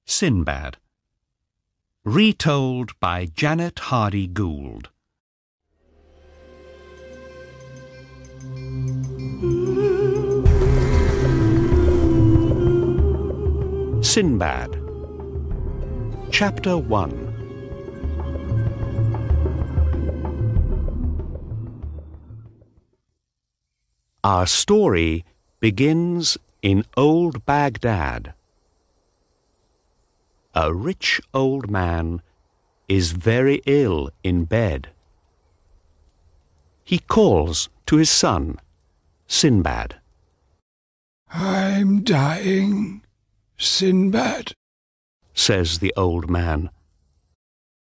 Sinbad. Retold by Janet Hardy Gould. Sinbad. Chapter 1. Our story begins in old Baghdad. A rich old man is very ill in bed. He calls to his son, Sinbad. "I'm dying, Sinbad," says the old man.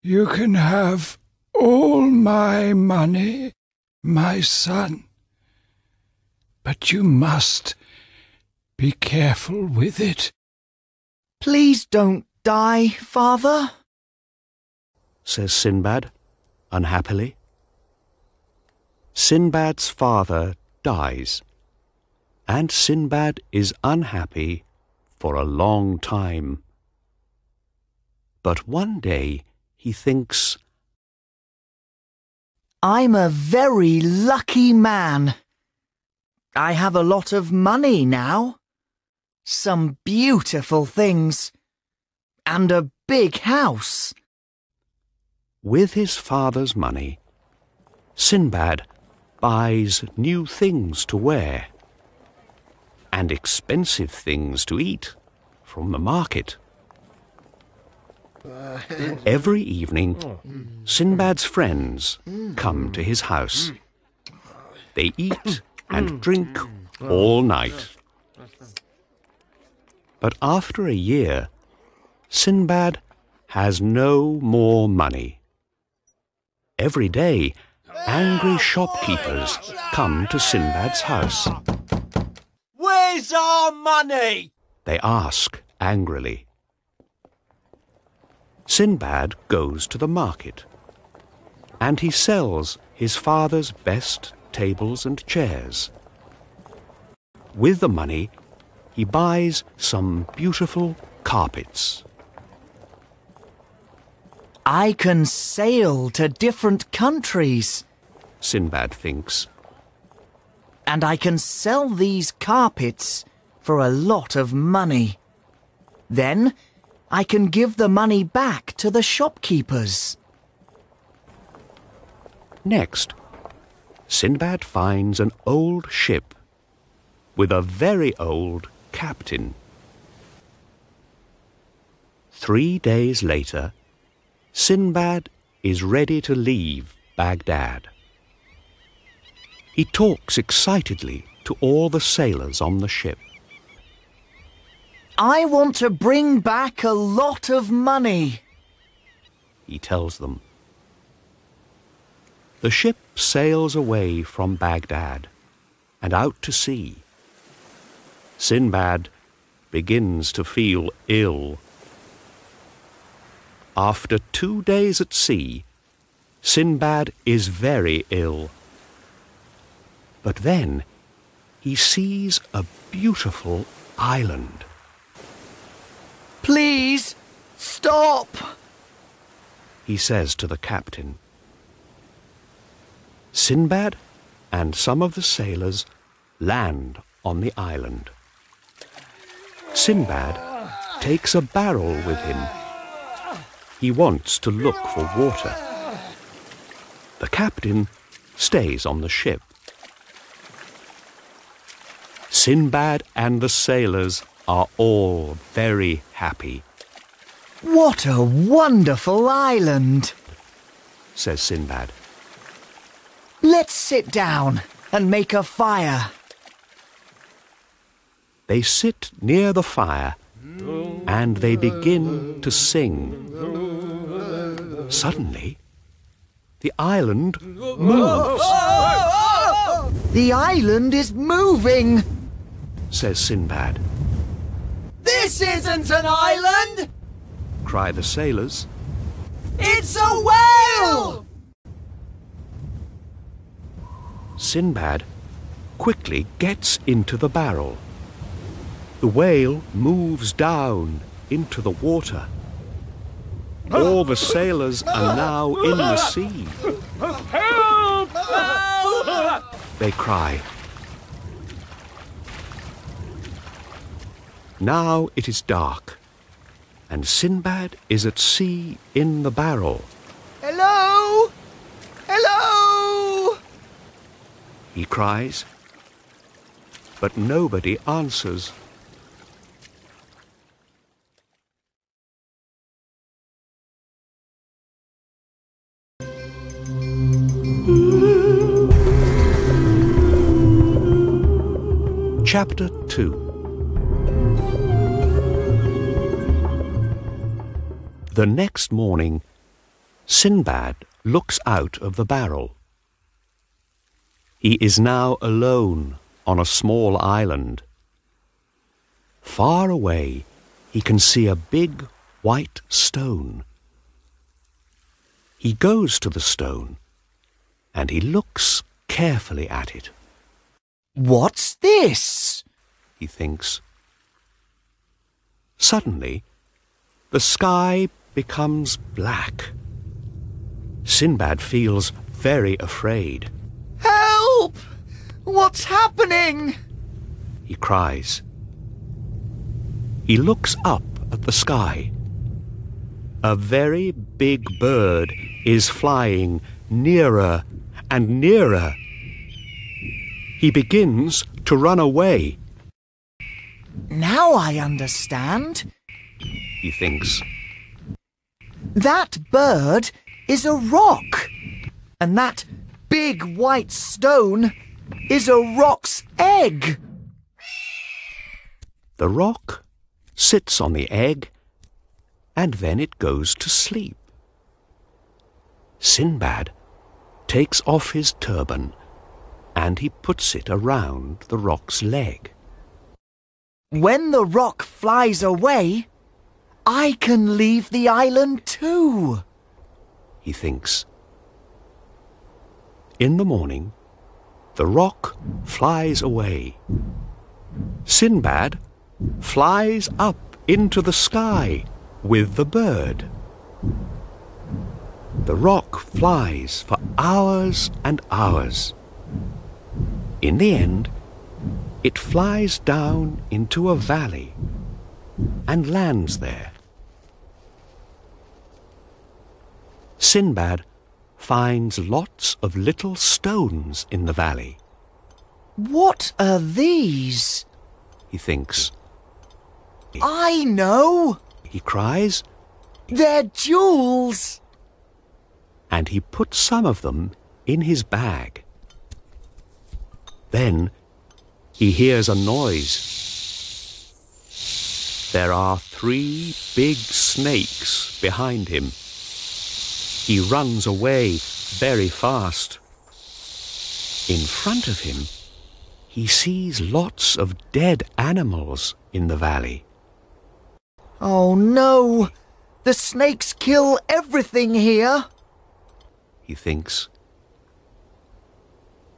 "You can have all my money, my son, but you must be careful with it." "Please don't die, father," says Sinbad, unhappily. Sinbad's father dies, and Sinbad is unhappy for a long time. But one day he thinks, "I'm a very lucky man. I have a lot of money now, some beautiful things, and a big house." With his father's money, Sinbad buys new things to wear and expensive things to eat from the market. Every evening, Sinbad's friends come to his house. They eat and drink all night. But after a year, Sinbad has no more money. Every day, angry shopkeepers come to Sinbad's house. "Where's our money?" they ask angrily. Sinbad goes to the market, and he sells his father's best tables and chairs. With the money, he buys some beautiful carpets. "I can sail to different countries," Sinbad thinks. "and I can sell these carpets for a lot of money. Then I can give the money back to the shopkeepers." Next, Sinbad finds an old ship with a very old captain. 3 days later, Sinbad is ready to leave Baghdad. He talks excitedly to all the sailors on the ship. "I want to bring back a lot of money," he tells them. The ship sails away from Baghdad and out to sea. Sinbad begins to feel ill. After 2 days at sea, Sinbad is very ill. But then he sees a beautiful island. "Please, stop," he says to the captain. Sinbad and some of the sailors land on the island. Sinbad takes a barrel with him. He wants to look for water. The captain stays on the ship. Sinbad and the sailors are all very happy. "What a wonderful island," says Sinbad. "Let's sit down and make a fire." They sit near the fire and they begin to sing. Suddenly, the island moves. "The island is moving," says Sinbad. "This isn't an island! Cry the sailors. It's a whale!" Sinbad quickly gets into the barrel. The whale moves down into the water. All the sailors are now in the sea. Help! They cry. Now it is dark, and Sinbad is at sea in the barrel. Hello? Hello? He cries, but nobody answers. Chapter 2. The next morning, Sinbad looks out of the barrel. He is now alone on a small island. Far away, he can see a big white stone. He goes to the stone, and he looks carefully at it. What's this? He thinks. Suddenly, the sky becomes black. Sinbad feels very afraid. Help! What's happening? He cries. He looks up at the sky. A very big bird is flying nearer and nearer. He begins to run away. Now I understand. He thinks. That bird is a rock, and that big white stone is a rock's egg. The rock sits on the egg, and then it goes to sleep. Sinbad takes off his turban, and he puts it around the rock's leg. When the rock flies away, I can leave the island too, he thinks. In the morning, the rock flies away. Sinbad flies up into the sky with the bird. The rock flies for hours and hours. In the end, it flies down into a valley and lands there. Sinbad finds lots of little stones in the valley. What are these? He thinks. I know! He cries, They're jewels! and he puts some of them in his bag. Then he hears a noise. There are 3 big snakes behind him. He runs away very fast. In front of him, he sees lots of dead animals in the valley. Oh no! The snakes kill everything here! He thinks.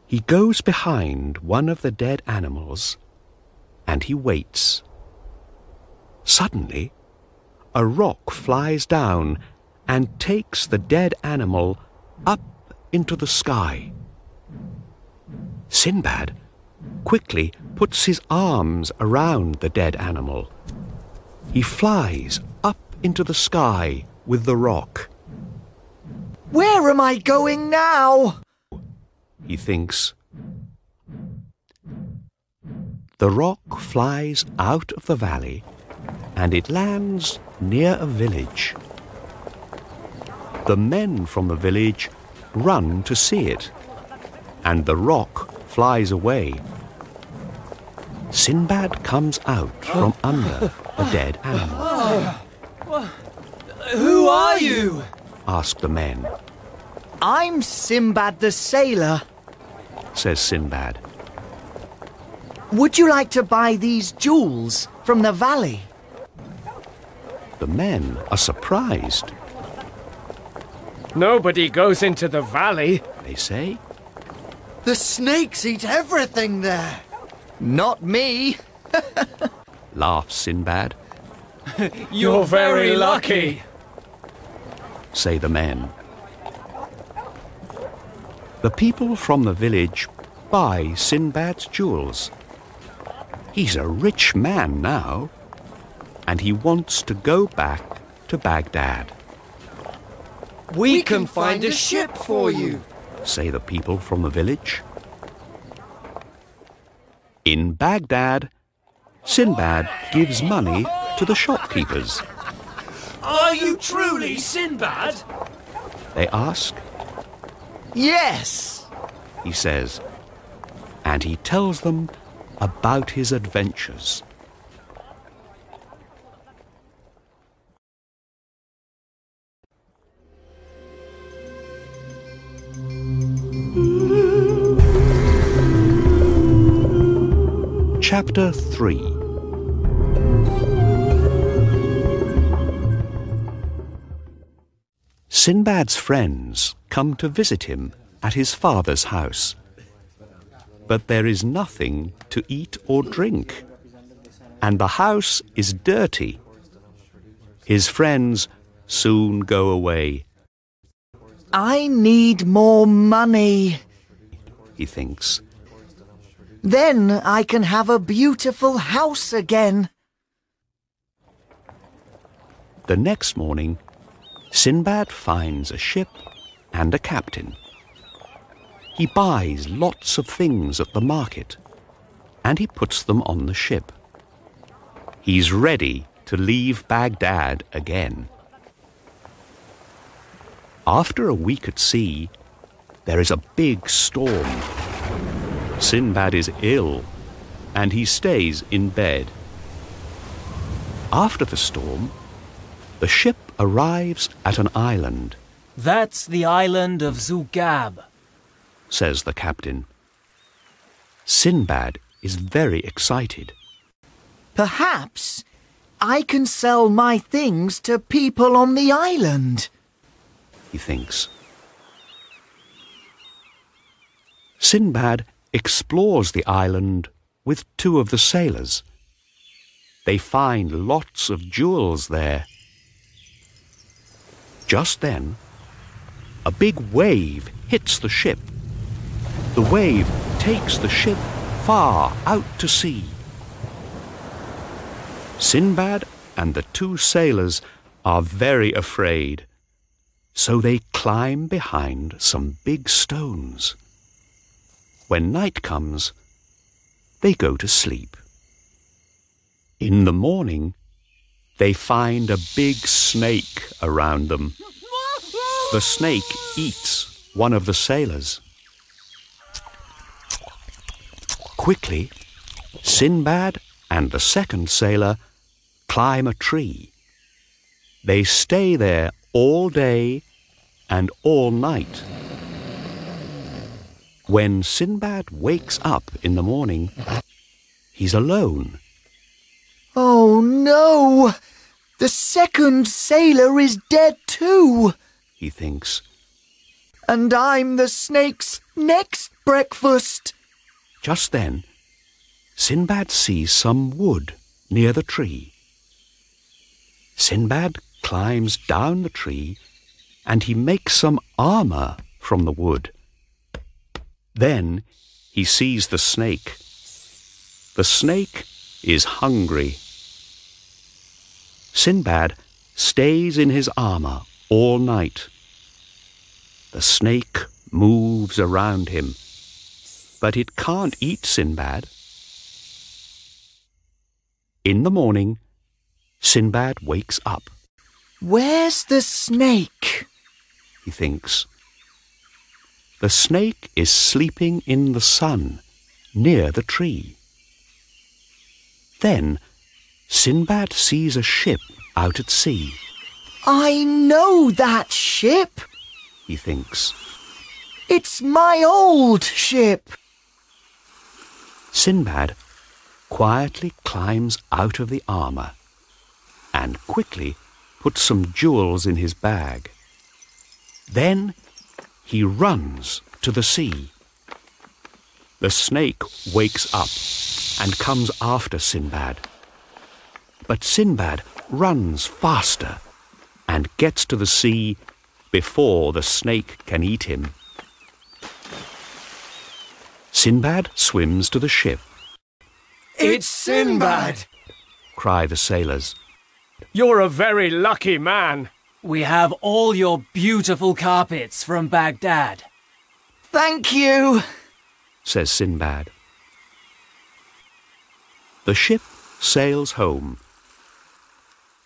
He goes behind one of the dead animals, and he waits. Suddenly, a rock flies down and takes the dead animal up into the sky. Sinbad quickly puts his arms around the dead animal. He flies up into the sky with the rock. Where am I going now? He thinks. The rock flies out of the valley, and it lands near a village. The men from the village run to see it, and the rock flies away. Sinbad comes out from under the dead animal. Who are you? Ask the men. I'm Sinbad the sailor. Says Sinbad. Would you like to buy these jewels from the valley? The men are surprised. Nobody goes into the valley. They say, The snakes eat everything there. Not me. laughs Sinbad. You're very lucky, say the men. The people from the village buy Sinbad's jewels. He's a rich man now, and he wants to go back to Baghdad. We can find a ship for you, say the people from the village. In Baghdad, Sinbad gives money to the shopkeepers. Are you truly Sinbad? They ask. Yes! He says, and he tells them about his adventures. Chapter 3. Sinbad's friends come to visit him at his father's house. But there is nothing to eat or drink, and the house is dirty. His friends soon go away. I need more money. He thinks. Then I can have a beautiful house again. The next morning, Sinbad finds a ship and a captain. He buys lots of things at the market, and he puts them on the ship. He's ready to leave Baghdad again. After a week at sea, there is a big storm. Sinbad is ill, and he stays in bed. After the storm, the ship arrives at an island. That's the island of Zugab, says the captain. Sinbad is very excited. Perhaps I can sell my things to people on the island, he thinks. Sinbad explores the island with two of the sailors. They find lots of jewels there. Just then, a big wave hits the ship. The wave takes the ship far out to sea. Sinbad and the two sailors are very afraid, so they climb behind some big stones. When night comes, they go to sleep. In the morning, they find a big snake around them. The snake eats one of the sailors. Quickly, Sinbad and the second sailor climb a tree. They stay there all day and all night. When Sinbad wakes up in the morning, he's alone. Oh no! The second sailor is dead too, he thinks. And I'm the snake's next breakfast. Just then, Sinbad sees some wood near the tree. Sinbad climbs down the tree and he makes some armour from the wood. Then he sees the snake. The snake is hungry. Sinbad stays in his armour all night. The snake moves around him, but it can't eat Sinbad. In the morning, Sinbad wakes up. Where's the snake? He thinks. The snake is sleeping in the sun, near the tree. Then Sinbad sees a ship out at sea. I know that ship. He thinks. It's my old ship. Sinbad quietly climbs out of the armour and quickly puts some jewels in his bag. Then he runs to the sea. The snake wakes up and comes after Sinbad. But Sinbad runs faster and gets to the sea before the snake can eat him. Sinbad swims to the ship. It's Sinbad! Cry the sailors. You're a very lucky man. We have all your beautiful carpets from Baghdad. Thank you! Says Sinbad. The ship sails home.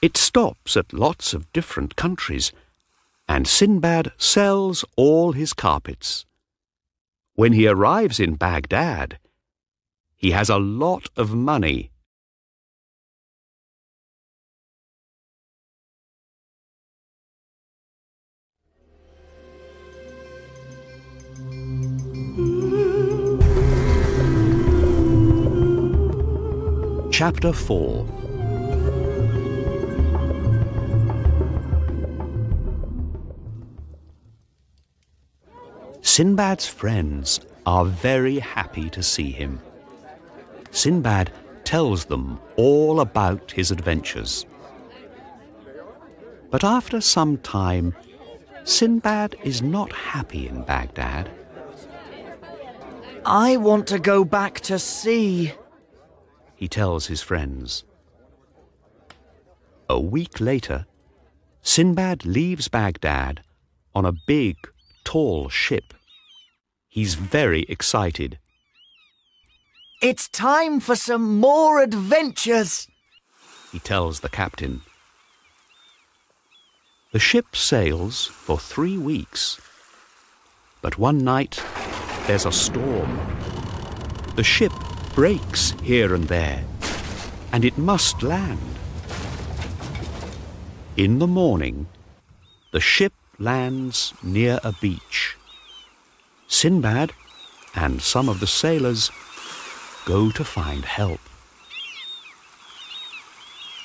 It stops at lots of different countries, and Sinbad sells all his carpets. When he arrives in Baghdad, he has a lot of money. Chapter 4. Sinbad's friends are very happy to see him. Sinbad tells them all about his adventures. But after some time, Sinbad is not happy in Baghdad. I want to go back to sea, he tells his friends. A week later, Sinbad leaves Baghdad on a big, tall ship. He's very excited. It's time for some more adventures, he tells the captain. The ship sails for 3 weeks. But one night, there's a storm. The ship breaks here and there, and it must land. In the morning, the ship lands near a beach. Sinbad and some of the sailors go to find help.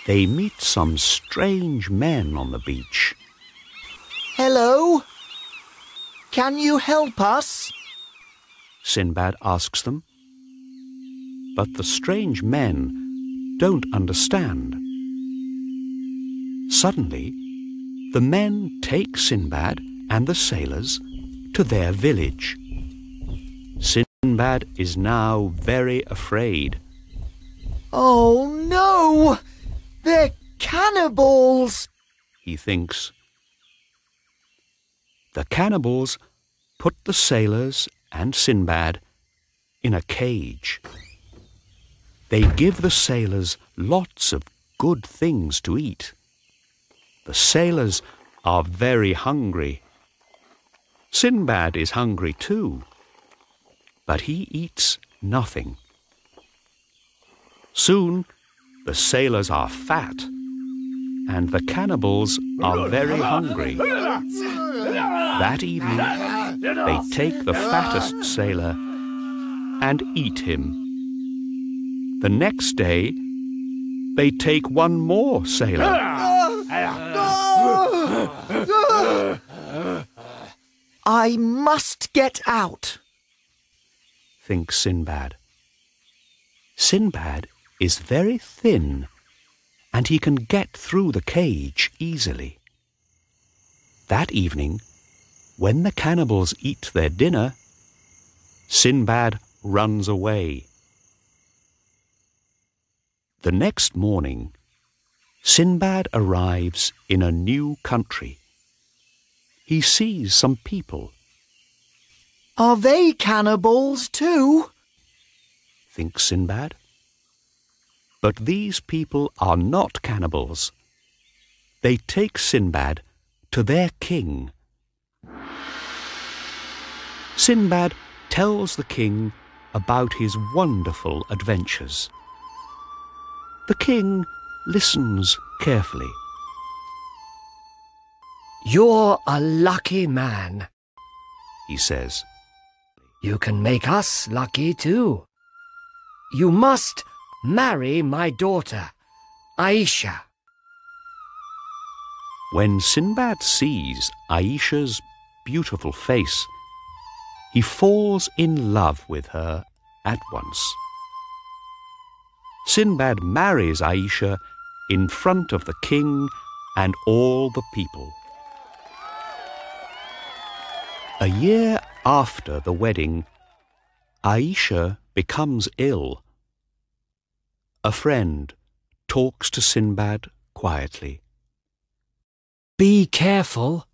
They meet some strange men on the beach. Hello? Can you help us? Sinbad asks them. But the strange men don't understand. Suddenly, the men take Sinbad and the sailors to their village. Sinbad is now very afraid. Oh no! They're cannibals! He thinks. The cannibals put the sailors and Sinbad in a cage. They give the sailors lots of good things to eat. The sailors are very hungry. Sinbad is hungry too, but he eats nothing. Soon the sailors are fat, and the cannibals are very hungry. That evening, they take the fattest sailor and eat him. The next day, they take one more sailor. I must get out, thinks Sinbad. Sinbad is very thin, and he can get through the cage easily. That evening, when the cannibals eat their dinner, Sinbad runs away. The next morning, Sinbad arrives in a new country. He sees some people. Are they cannibals too? Thinks Sinbad. But these people are not cannibals. They take Sinbad to their king. Sinbad tells the king about his wonderful adventures. The king listens carefully. You're a lucky man, he says. You can make us lucky too. You must marry my daughter, Aisha. When Sinbad sees Aisha's beautiful face, he falls in love with her at once. Sinbad marries Aisha in front of the king and all the people. A year after the wedding, Aisha becomes ill. A friend talks to Sinbad quietly. Be careful.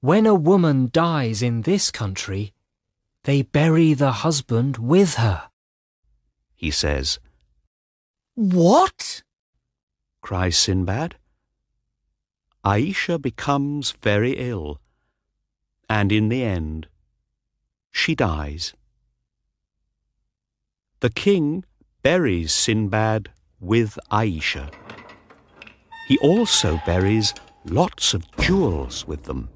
When a woman dies in this country, they bury the husband with her. He says. What? Cries Sinbad. Aisha becomes very ill, and in the end, she dies. The king buries Sinbad with Aisha. He also buries lots of jewels with them.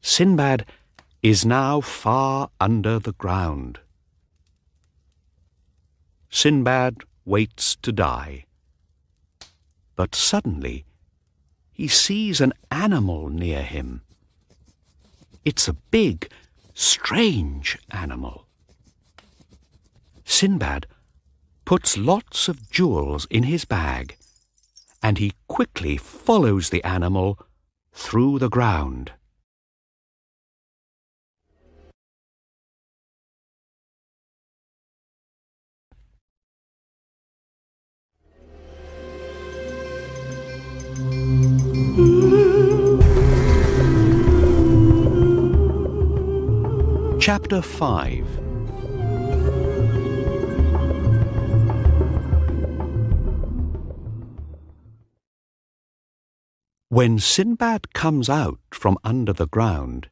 Sinbad is now far under the ground. Sinbad waits to die. But suddenly he sees an animal near him. It's a big, strange animal. Sinbad puts lots of jewels in his bag, and he quickly follows the animal through the ground. Chapter 5. When Sinbad comes out from under the ground,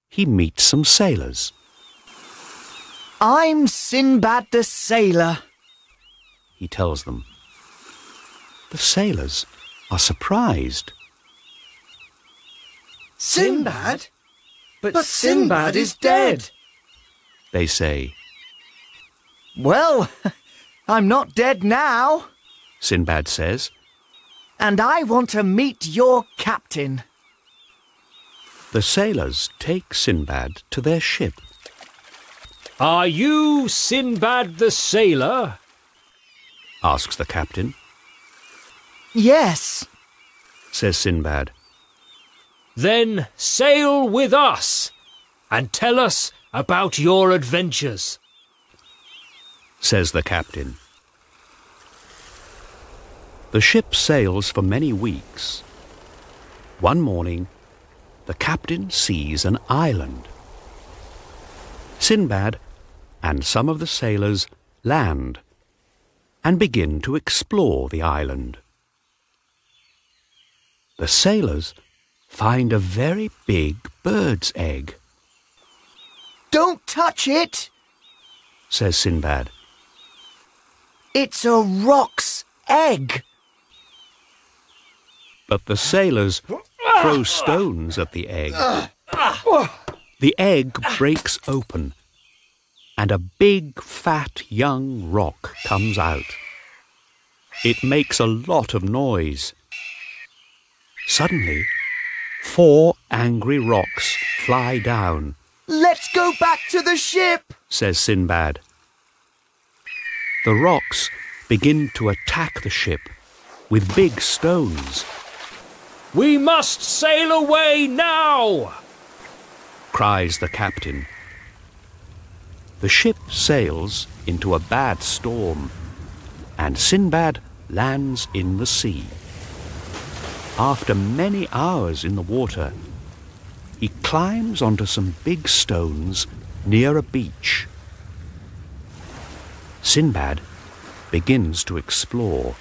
he meets some sailors. I'm Sinbad the sailor, he tells them. The sailors are surprised. Sinbad? But Sinbad is dead. They say. Well, I'm not dead now, Sinbad says. and I want to meet your captain. The sailors take Sinbad to their ship. Are you Sinbad the sailor? Asks the captain. Yes, Says Sinbad. Then sail with us and tell us about your adventures. Says the captain. The ship sails for many weeks. One morning, the captain sees an island. Sinbad and some of the sailors land and begin to explore the island. The sailors find a very big bird's egg. don't touch it. Says Sinbad. It's a roc's egg. But the sailors throw stones at the egg. The egg breaks open, and a big, fat, young rock comes out. It makes a lot of noise. Suddenly, 4 angry rocks fly down, Let's go back to the ship. says Sinbad. The rocks begin to attack the ship with big stones. We must sail away now! Cries the captain. The ship sails into a bad storm, and Sinbad lands in the sea. After many hours in the water, he climbs onto some big stones near a beach. Sinbad begins to explore.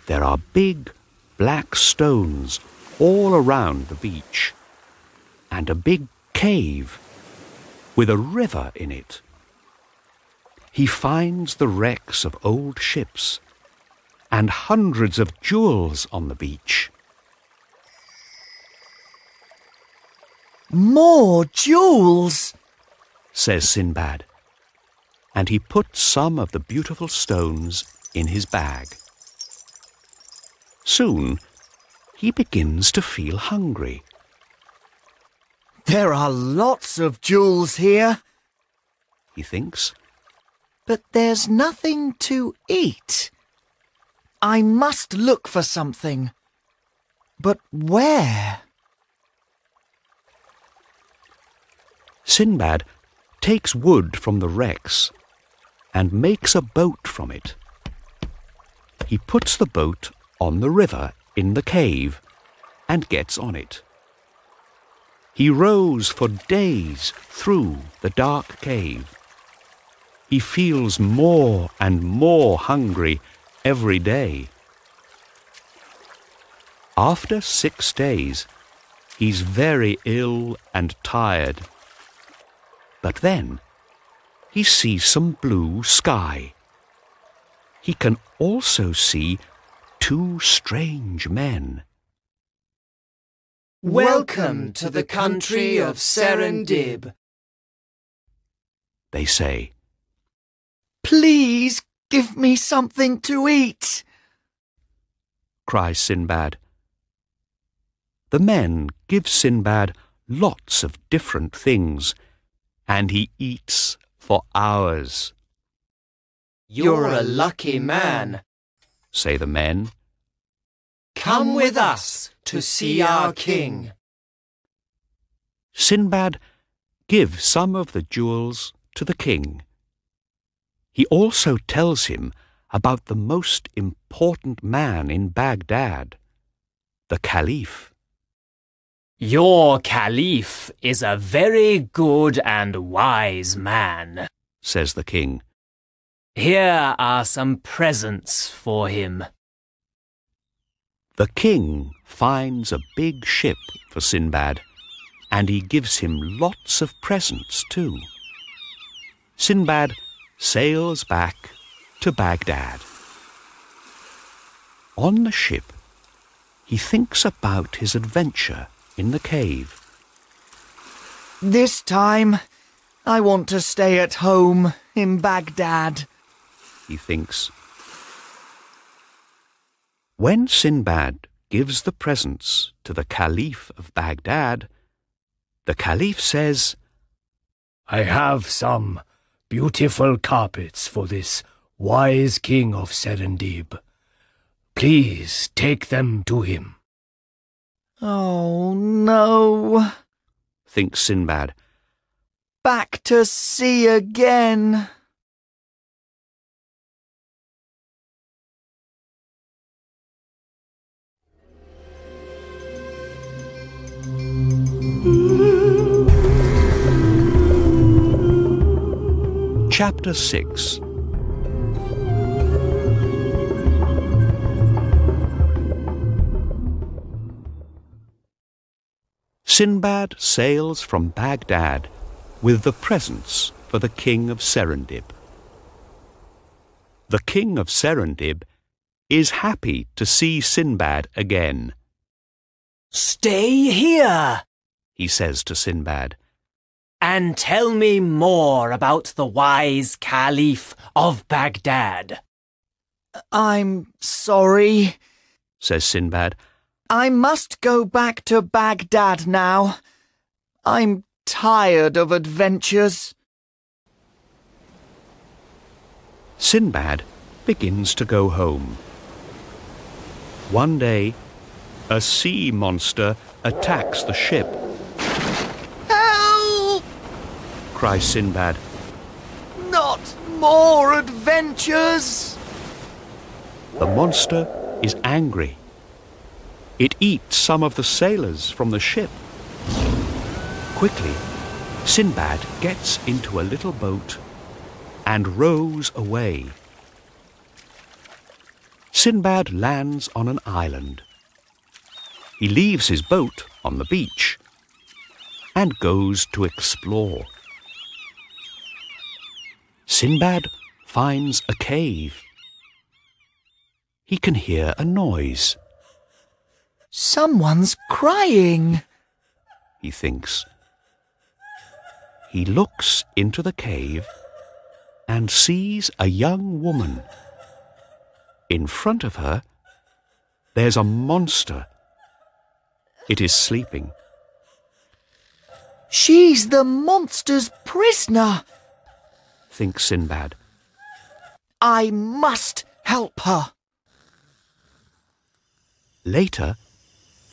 There are big black stones all around the beach, and a big cave with a river in it. He finds the wrecks of old ships and hundreds of jewels on the beach. More jewels. Says Sinbad, and he puts some of the beautiful stones in his bag. Soon, he begins to feel hungry. There are lots of jewels here, He thinks. but there's nothing to eat. I must look for something. But where? Sinbad takes wood from the wrecks and makes a boat from it. He puts the boat on the river in the cave and gets on it. He rows for days through the dark cave. He feels more and more hungry every day. After 6 days, he's very ill and tired. But then he sees some blue sky. He can also see 2 strange men. Welcome to the country of Serendib, they say. Please give me something to eat, cries Sinbad. The men give Sinbad lots of different things, and he eats for hours. You're a lucky man, say the men. Come with us to see our king. Sinbad gives some of the jewels to the king. He also tells him about the most important man in Baghdad, the Caliph. Your Caliph is a very good and wise man, says the king. Here are some presents for him. The king finds a big ship for Sinbad, and he gives him lots of presents too. Sinbad sails back to Baghdad. On the ship, he thinks about his adventure in the cave. This time, I want to stay at home in Baghdad, he thinks. When Sinbad gives the presents to the Caliph of Baghdad, the Caliph says, I have some beautiful carpets for this wise king of Serendib. Please take them to him. Oh no, thinks Sinbad. Back to sea again. Chapter 6. Sinbad sails from Baghdad with the presents for the king of Serendib. The king of Serendib is happy to see Sinbad again. Stay here, he says to Sinbad, and tell me more about the wise Caliph of Baghdad. I'm sorry, says Sinbad. I must go back to Baghdad now. I'm tired of adventures. Sinbad begins to go home. One day, a sea monster attacks the ship. Help! Cries Sinbad. Not more adventures! The monster is angry. It eats some of the sailors from the ship. Quickly, Sinbad gets into a little boat and rows away. Sinbad lands on an island. He leaves his boat on the beach and goes to explore. Sinbad finds a cave. He can hear a noise. Someone's crying, he thinks. He looks into the cave and sees a young woman. In front of her, there's a monster. It is sleeping. She's the monster's prisoner, thinks Sinbad. I must help her. Later,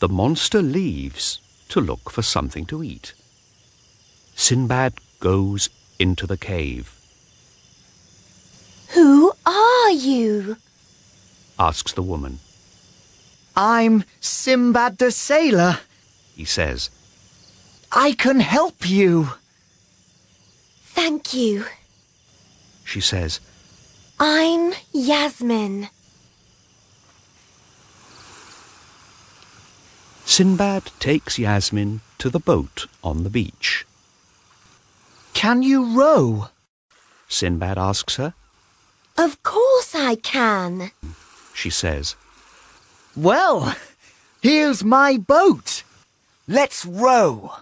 the monster leaves to look for something to eat. Sinbad goes into the cave. Who are you? Asks the woman. I'm Sinbad the sailor, He says. I can help you. Thank you. She says. I'm Yasmin. Sinbad takes Yasmin to the boat on the beach. Can you row? Sinbad asks her. Of course I can. She says. Well, here's my boat. Let's row.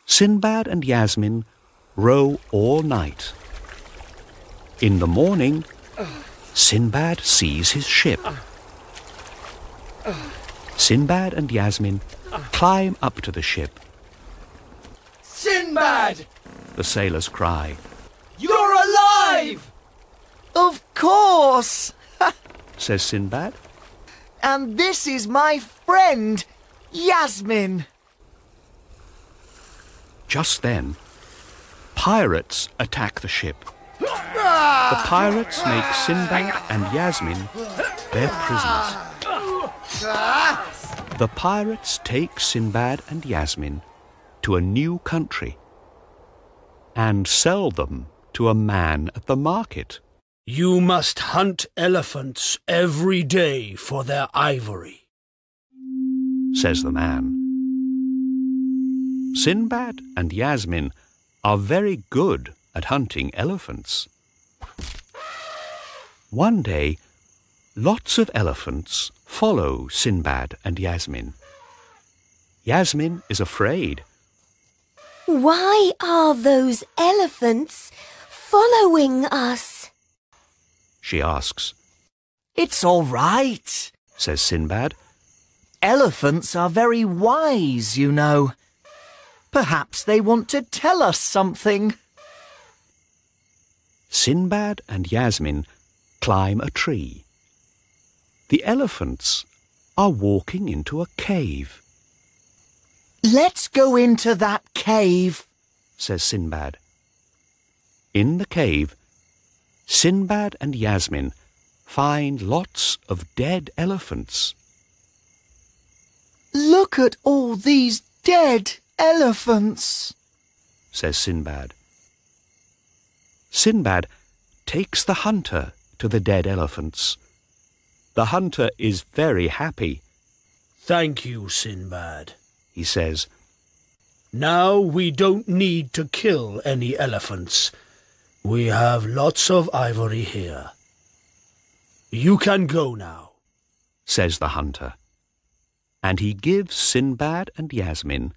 Sinbad and Yasmin row all night. In the morning, Sinbad sees his ship. Sinbad and Yasmin climb up to the ship. Sinbad! The sailors cry. You're alive! Of course! Says Sinbad. And this is my friend, Yasmin. Just then, pirates attack the ship. The pirates make Sinbad and Yasmin their prisoners. The pirates take Sinbad and Yasmin to a new country and sell them to a man at the market. You must hunt elephants every day for their ivory, says the man. Sinbad and Yasmin are very good at hunting elephants. One day, lots of elephants follow Sinbad and Yasmin. Yasmin is afraid. Why are those elephants following us? She asks. It's all right, Says Sinbad. Elephants are very wise, you know. Perhaps they want to tell us something. Sinbad and Yasmin climb a tree. The elephants are walking into a cave, Let's go into that cave. says Sinbad. In the cave, Sinbad and Yasmin find lots of dead elephants. Look at all these dead elephants, says Sinbad. Sinbad takes the hunter to the dead elephants. The hunter is very happy. Thank you, Sinbad. He says. Now we don't need to kill any elephants. We have lots of ivory here. You can go now, says the hunter. And he gives Sinbad and Yasmin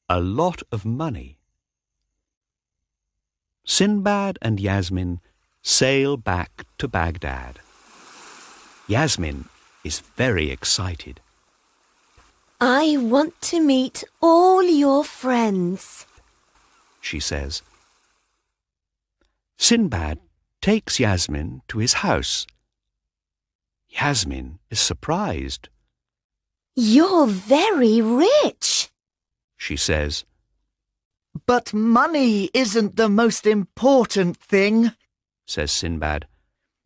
a lot of money. Sinbad and Yasmin sail back to Baghdad. Yasmin is very excited. I want to meet all your friends, she says. Sinbad takes Yasmin to his house. Yasmin is surprised. You're very rich, she says. But money isn't the most important thing, says Sinbad.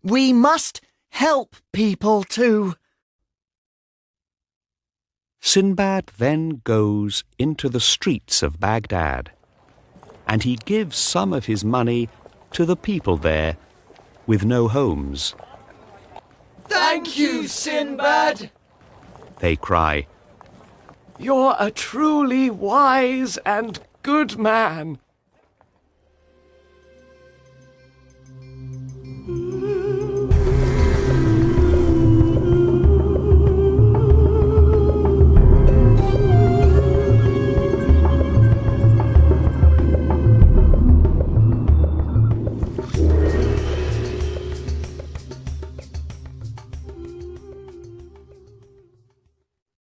We must help people too. Sinbad then goes into the streets of Baghdad, and he gives some of his money to the people there with no homes. Thank you, Sinbad! They cry. You're a truly wise and good man.